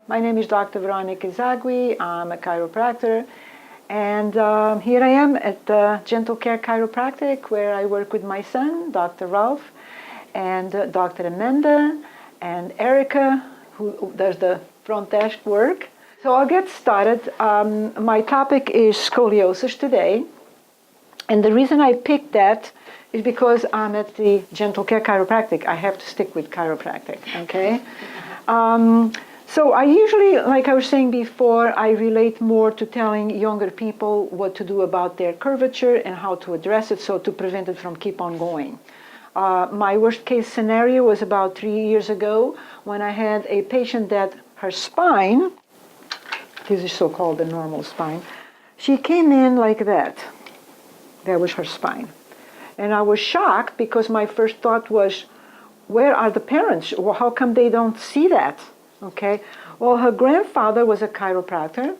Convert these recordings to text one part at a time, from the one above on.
My name is Dr. Veronica Esagui. I'm a chiropractor, and here I am at Gentle Care Chiropractic, where I work with my son, Dr. Ralph, and Dr. Amanda, and Erica, who does the front desk work. So I'll get started. My topic is scoliosis today, and the reason I picked that is because I'm at the Gentle Care Chiropractic. I have to stick with chiropractic, okay? So I usually, like I was saying before, I relate more to telling younger people what to do about their curvature and how to address it, so to prevent it from keep on going. My worst case scenario was about 3 years ago when I had a patient that her spine, this is so-called the normal spine, she came in like that. That was her spine. And I was shocked because my first thought was, where are the parents? Well, how come they don't see that? Okay, well, her grandfather was a chiropractor,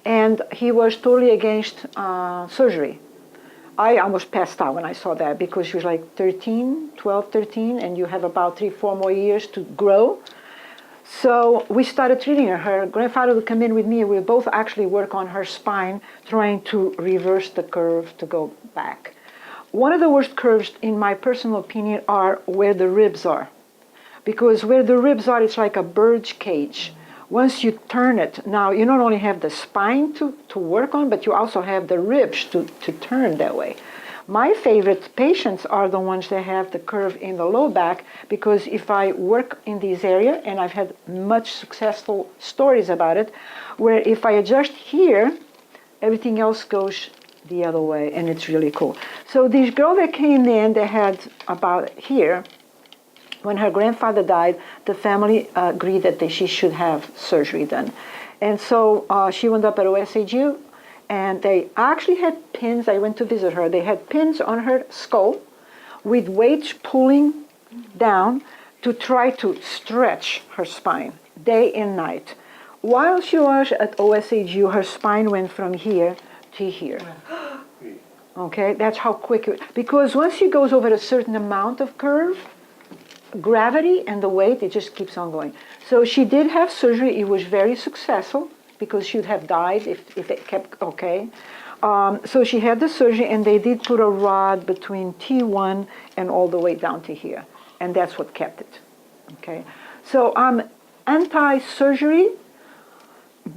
and he was totally against surgery. I almost passed out when I saw that because she was like 12, 13, and you have about 3-4 more years to grow. So we started treating her. Her grandfather would come in with me, and we would both actually work on her spine, trying to reverse the curve to go back. One of the worst curves, in my personal opinion, are where the ribs are. Because where the ribs are, it's like a bird's cage. Once you turn it, now you not only have the spine to work on, but you also have the ribs to turn that way. My favorite patients are the ones that have the curve in the low back, because if I work in this area, and I've had much successful stories about it, where if I adjust here, everything else goes the other way, and it's really cool. So this girl that came in, they had about here, when her grandfather died, the family agreed that she should have surgery done. And so she went up at OSAGU, and they actually had pins. I went to visit her. They had pins on her skull with weights pulling down to try to stretch her spine day and night. While she was at OSAGU, her spine went from here to here. Okay, that's how quick it, because once she goes over a certain amount of curve, gravity and the weight, it just keeps on going. So she did have surgery. It was very successful because she would have died if it kept okay. So she had the surgery, and they did put a rod between T1 and all the way down to here. And that's what kept it. Okay. So I'm anti-surgery,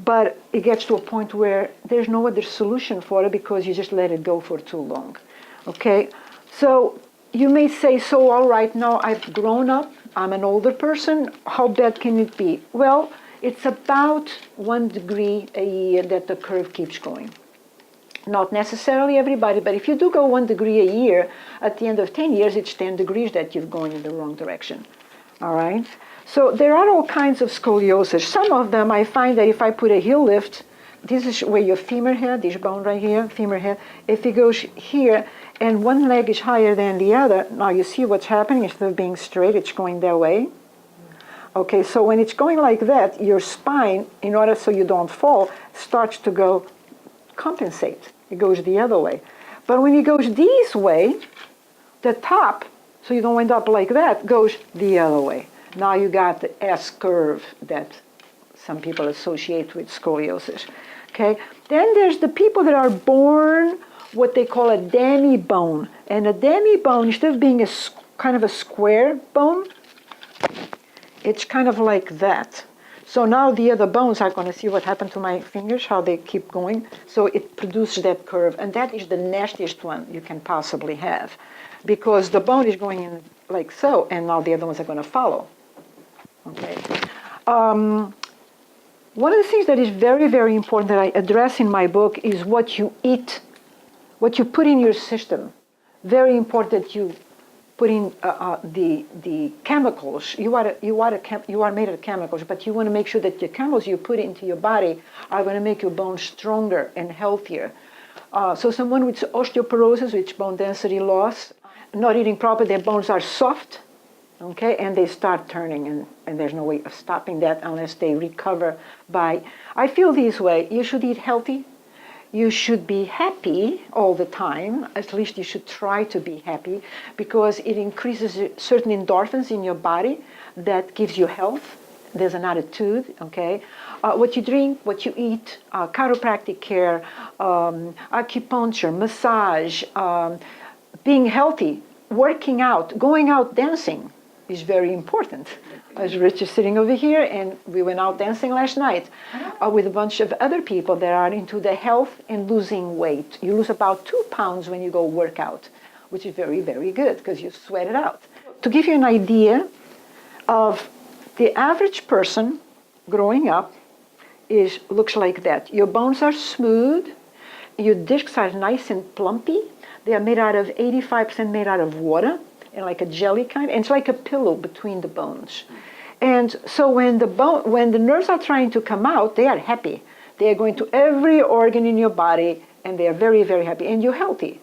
but it gets to a point where there's no other solution for it because you just let it go for too long. Okay. So you may say, so all right, now I've grown up, I'm an older person, how bad can it be? Well, it's about 1 degree a year that the curve keeps going. Not necessarily everybody, but if you do go 1 degree a year, at the end of 10 years, it's 10 degrees that you're going in the wrong direction. All right? So there are all kinds of scoliosis. Some of them, I find that if I put a heel lift, this is where your femur head, this bone right here, femur head, if it goes here, and one leg is higher than the other, now you see what's happening. Instead of being straight, it's going that way. Okay, so when it's going like that, your spine, in order so you don't fall, starts to go compensate. It goes the other way. But when it goes this way, the top, so you don't end up like that, goes the other way. Now you got the S curve that some people associate with scoliosis. Okay, then there's the people that are born what they call a demi bone. And a demi bone, instead of being kind of a square bone, it's kind of like that. So now the other bones are going to see what happened to my fingers, how they keep going. So it produces that curve. And that is the nastiest one you can possibly have, because the bone is going in like so, and now the other ones are going to follow. Okay. One of the things that is very, very important that I address in my book is what you eat, what you put in your system. Very important that you put in the chemicals. You are made of chemicals, but you want to make sure that the chemicals you put into your body are going to make your bones stronger and healthier. So someone with osteoporosis, with bone density loss, not eating properly, their bones are soft, okay, and they start turning, and there's no way of stopping that unless they recover by, I feel this way, you should eat healthy, you should be happy all the time, at least you should try to be happy, because it increases certain endorphins in your body that gives you health, there's an attitude, okay? What you drink, what you eat, chiropractic care, acupuncture, massage, being healthy, working out, going out dancing is very important. As Rich is sitting over here, and we went out dancing last night with a bunch of other people that are into the health and losing weight. You lose about 2 pounds when you go work out, which is very, very good because you sweat it out. To give you an idea of the average person growing up looks like that. Your bones are smooth, your discs are nice and plumpy. They are made out of 85% made out of water, and like a jelly kind, and it's like a pillow between the bones. And so when the nerves are trying to come out, they are happy. They are going to every organ in your body, and they are very, very happy, and you're healthy.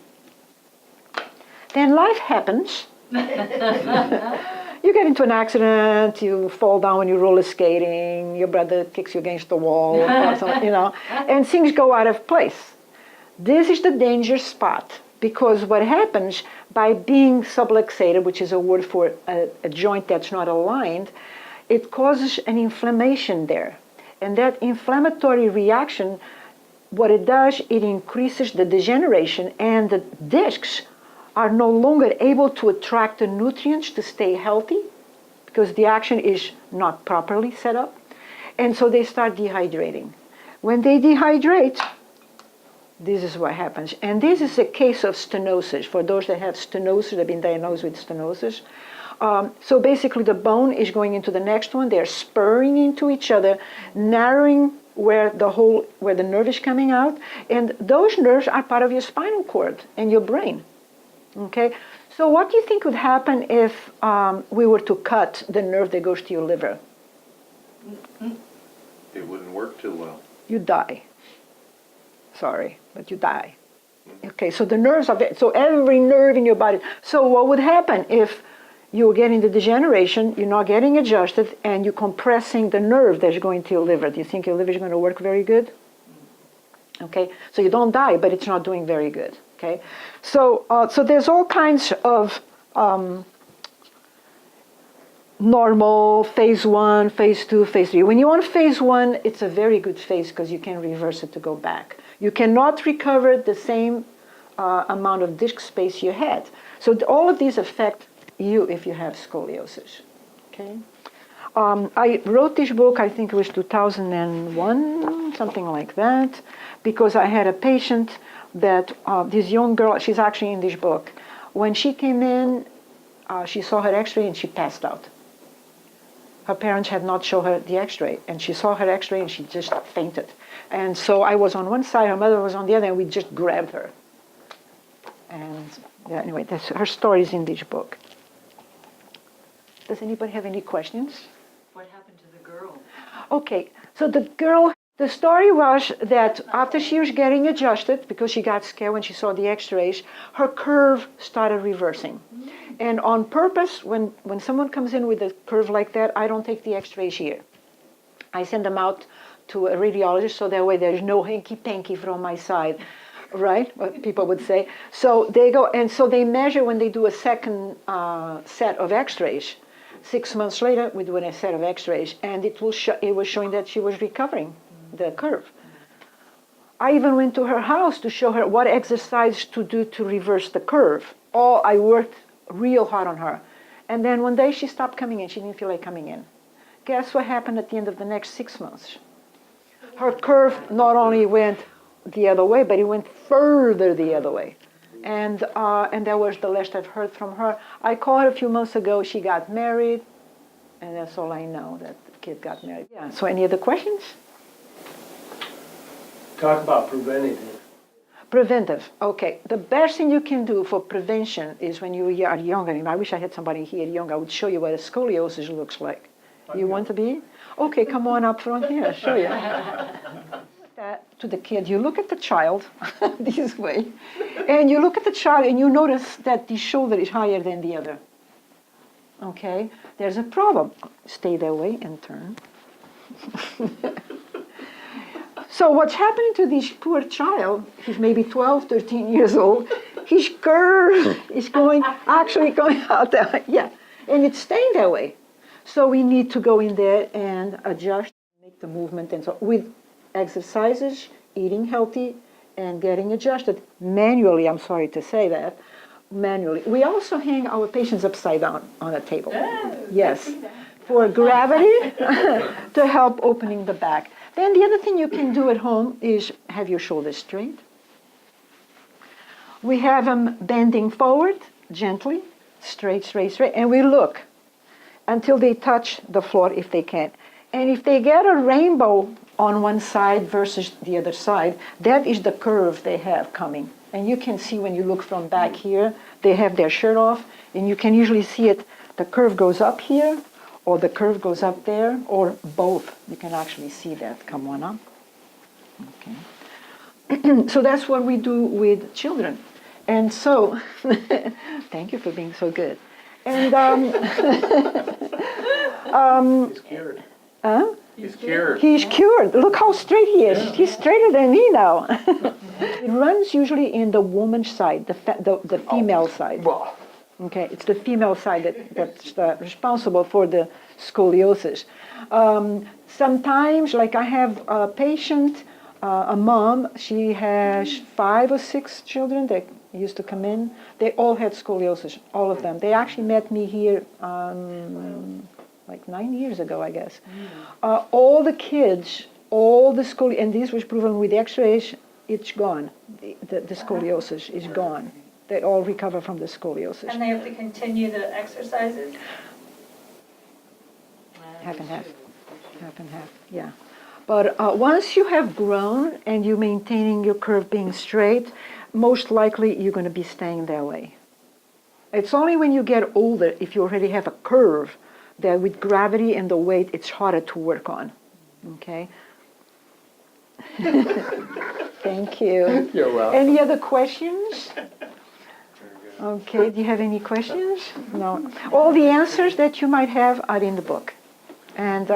Then life happens. You get into an accident, you fall down when you're roller skating, your brother kicks you against the wall, or something, and things go out of place. This is the danger spot. Because what happens by being subluxated, which is a word for a joint that's not aligned, it causes an inflammation there. And that inflammatory reaction, what it does, it increases the degeneration, and the discs are no longer able to attract the nutrients to stay healthy because the action is not properly set up. And so they start dehydrating. When they dehydrate, this is what happens. And this is a case of stenosis. For those that have stenosis, they've been diagnosed with stenosis. So basically the bone is going into the next one. They're spurring into each other, narrowing where the nerve is coming out. And those nerves are part of your spinal cord and your brain. Okay? So what do you think would happen if we were to cut the nerve that goes to your liver? It wouldn't work too well. You die. Sorry, but you die. Okay, so the nerves are, so every nerve in your body. So what would happen if you're getting the degeneration, you're not getting adjusted, and you're compressing the nerve that's going to your liver? Do you think your liver is going to work very good? Okay, so you don't die, but it's not doing very good. Okay, so there's all kinds of normal, phase 1, phase 2, phase 3. When you're on phase 1, it's a very good phase because you can reverse it to go back. You cannot recover the same amount of disc space you had. So all of these affect you if you have scoliosis. Okay. I wrote this book, I think it was 2001, something like that, because I had a patient that, this young girl, she's actually in this book. When she came in, she saw her x-ray and she passed out. Her parents had not shown her the x-ray, and she saw her x-ray and she just fainted. And so I was on one side, her mother was on the other, and we just grabbed her. And yeah, anyway, her story is in this book. Does anybody have any questions? What happened to the girl? Okay, so the girl, the story was that after she was getting adjusted, because she got scared when she saw the x-rays, her curve started reversing. And on purpose, when someone comes in with a curve like that, I don't take the x-rays here. I send them out to a radiologist, so that way there's no hanky-panky from my side, right? What people would say. So they go, and so they measure when they do a second set of x-rays. 6 months later, we do a set of x-rays, and it was showing that she was recovering the curve. I even went to her house to show her what exercise to do to reverse the curve. I worked real hard on her. And then one day she stopped coming in. She didn't feel like coming in. Guess what happened at the end of the next 6 months? Her curve not only went the other way, but it went further the other way. And that was the last I've heard from her. I called her a few months ago. She got married, and that's all I know, that the kid got married. Yeah. So any other questions? Talk about preventative. Preventive. Okay. The best thing you can do for prevention is when you are younger. And I wish I had somebody here young. I would show you what a scoliosis looks like. You want to be? Okay, come on up front here. I'll show you. That to the kid, you look at the child this way, and you look at the child and you notice that the shoulder is higher than the other. Okay, there's a problem. Stay that way and turn. So what's happening to this poor child, he's maybe 12, 13 years old, his curve is actually going out there, yeah, and it's staying that way. So we need to go in there and adjust, make the movement, and so with exercises, eating healthy, and getting adjusted manually. I'm sorry to say that, manually. We also hang our patients upside down on a table. Yes, for gravity to help opening the back. Then the other thing you can do at home is have your shoulders straight. We have them bending forward gently, straight, straight, straight, and we look until they touch the floor if they can. And if they get a rainbow on one side versus the other side, that is the curve they have coming. And you can see when you look from back here, they have their shirt off, and you can usually see it, the curve goes up here, or the curve goes up there, or both. You can actually see that. Come on up. Okay. So that's what we do with children. And so, thank you for being so good. And He's cured. huh? He's cured. He's cured. Look how straight he is. He's straighter than me now. It runs usually in the woman's side, the female side. Okay, it's the female side that's responsible for the scoliosis. Sometimes, like I have a patient, a mom, she has 5 or 6 children that used to come in. They all had scoliosis, all of them. They actually met me here like 9 years ago, I guess. All the kids, all the scoliosis, and this was proven with x-rays, it's gone. The scoliosis is gone. They all recover from the scoliosis. And they have to continue the exercises? Half and half. Half and half, yeah. But once you have grown and you're maintaining your curve being straight, most likely you're going to be staying that way. It's only when you get older, if you already have a curve, that with gravity and the weight, it's harder to work on. Okay? Thank you. You're welcome. Any other questions? Okay, do you have any questions? No. All the answers that you might have are in the book. And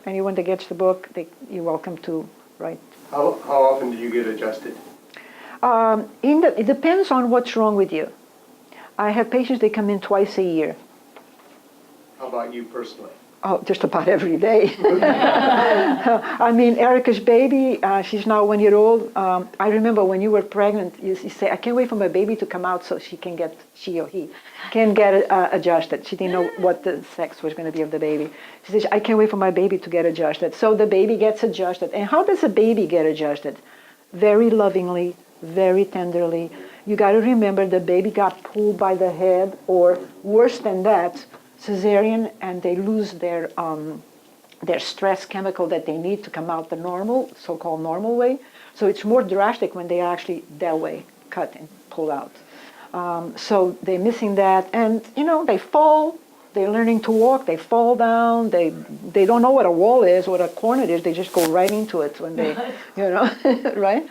anyone that gets the book, you're welcome to write. How often do you get adjusted? It depends on what's wrong with you. I have patients, they come in twice a year. How about you personally? Oh, just about every day. I mean, Erica's baby, she's now 1 year old. I remember when you were pregnant, you say, I can't wait for my baby to come out so she or he can get adjusted. She didn't know what the sex was going to be of the baby. She says, I can't wait for my baby to get adjusted. So the baby gets adjusted. And how does a baby get adjusted? Very lovingly, very tenderly. You got to remember the baby got pulled by the head, or worse than that, cesarean, and they lose their stress chemical that they need to come out the normal, so-called normal way. So it's more drastic when they are actually that way, cut and pulled out. So they're missing that, and they fall. They're learning to walk. They fall down. They don't know what a wall is, what a corner is. They just go right into it when they, right?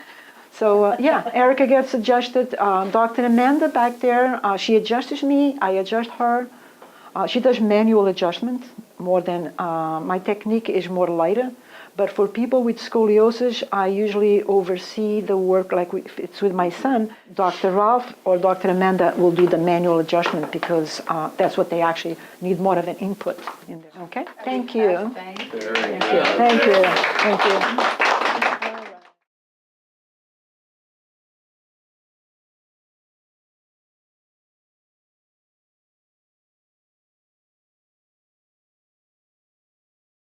So yeah, Erica gets adjusted. Dr. Amanda back there, she adjusts me. I adjust her. She does manual adjustment more than, my technique is more lighter. But for people with scoliosis, I usually oversee the work, like if it's with my son, Dr. Ralph or Dr. Amanda will do the manual adjustment because that's what they actually need more of an input in there. Okay? Thank you. Thank you. Very Thank you. Thank you. Thank you.